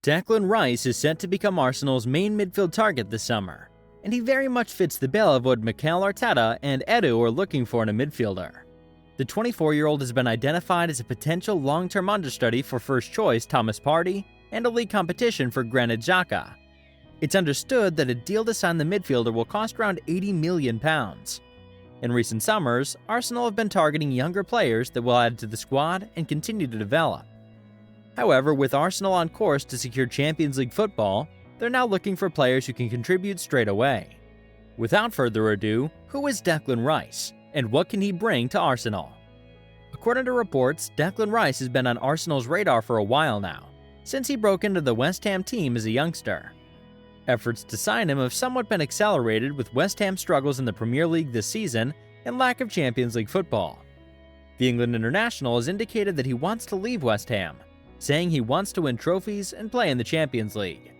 Declan Rice is set to become Arsenal's main midfield target this summer, and he very much fits the bill of what Mikel, Arteta, and Edu are looking for in a midfielder. The 24-year-old has been identified as a potential long-term understudy for first choice Thomas Partey and a league competition for Granit Xhaka. It's understood that a deal to sign the midfielder will cost around £80 million. In recent summers, Arsenal have been targeting younger players that will add to the squad and continue to develop. However, with Arsenal on course to secure Champions League football, they're now looking for players who can contribute straight away. Without further ado, who is Declan Rice, and what can he bring to Arsenal? According to reports, Declan Rice has been on Arsenal's radar for a while now, since he broke into the West Ham team as a youngster. Efforts to sign him have somewhat been accelerated with West Ham's struggles in the Premier League this season and lack of Champions League football. The England international has indicated that he wants to leave West Ham, saying he wants to win trophies and play in the Champions League.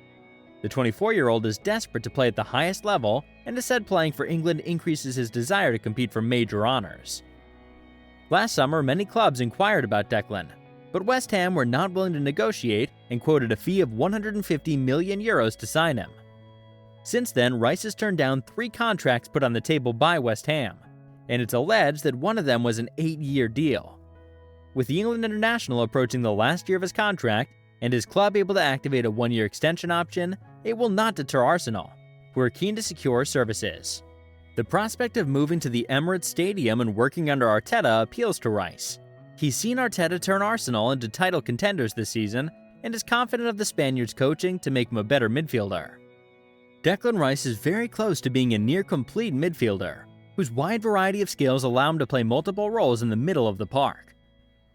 The 24-year-old is desperate to play at the highest level and has said playing for England increases his desire to compete for major honors. Last summer, many clubs inquired about Declan, but West Ham were not willing to negotiate and quoted a fee of €150 million to sign him. Since then, Rice has turned down 3 contracts put on the table by West Ham, and it's alleged that one of them was an 8-year deal. With the England international approaching the last year of his contract and his club able to activate a 1-year extension option, it will not deter Arsenal, who are keen to secure services. The prospect of moving to the Emirates Stadium and working under Arteta appeals to Rice. He's seen Arteta turn Arsenal into title contenders this season and is confident of the Spaniards' coaching to make him a better midfielder. Declan Rice is very close to being a near-complete midfielder, whose wide variety of skills allow him to play multiple roles in the middle of the park.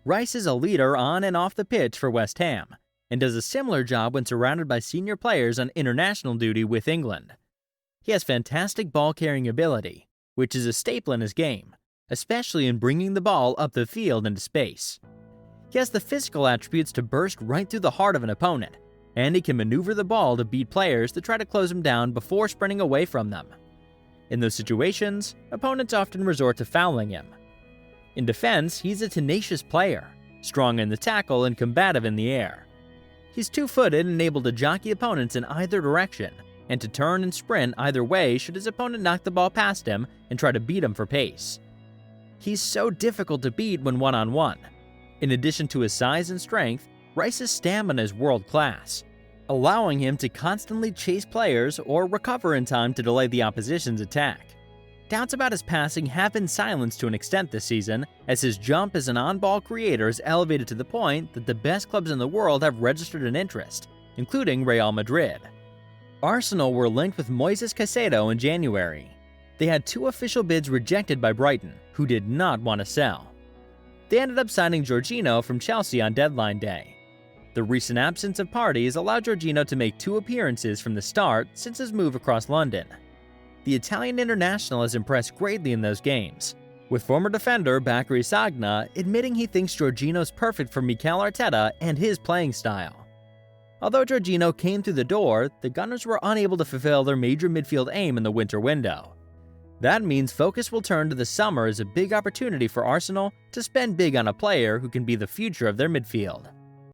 Rice is a leader on and off the pitch for West Ham, and does a similar job when surrounded by senior players on international duty with England. He has fantastic ball-carrying ability, which is a staple in his game, especially in bringing the ball up the field into space. He has the physical attributes to burst right through the heart of an opponent, and he can maneuver the ball to beat players that try to close him down before sprinting away from them. In those situations, opponents often resort to fouling him. In defense, he's a tenacious player, strong in the tackle and combative in the air. He's two-footed and able to jockey opponents in either direction, and to turn and sprint either way should his opponent knock the ball past him and try to beat him for pace. He's so difficult to beat when one-on-one. In addition to his size and strength, Rice's stamina is world-class, allowing him to constantly chase players or recover in time to delay the opposition's attack. Doubts about his passing have been silenced to an extent this season, as his jump as an on-ball creator is elevated to the point that the best clubs in the world have registered an interest, including Real Madrid. Arsenal were linked with Moises Caicedo in January. They had 2 official bids rejected by Brighton, who did not want to sell. They ended up signing Jorginho from Chelsea on deadline day. The recent absence of Partey has allowed Jorginho to make 2 appearances from the start since his move across London. The Italian international has impressed greatly in those games, with former defender Bakary Sagna admitting he thinks Jorginho's perfect for Mikel Arteta and his playing style. Although Jorginho came through the door, the Gunners were unable to fulfill their major midfield aim in the winter window. That means focus will turn to the summer as a big opportunity for Arsenal to spend big on a player who can be the future of their midfield.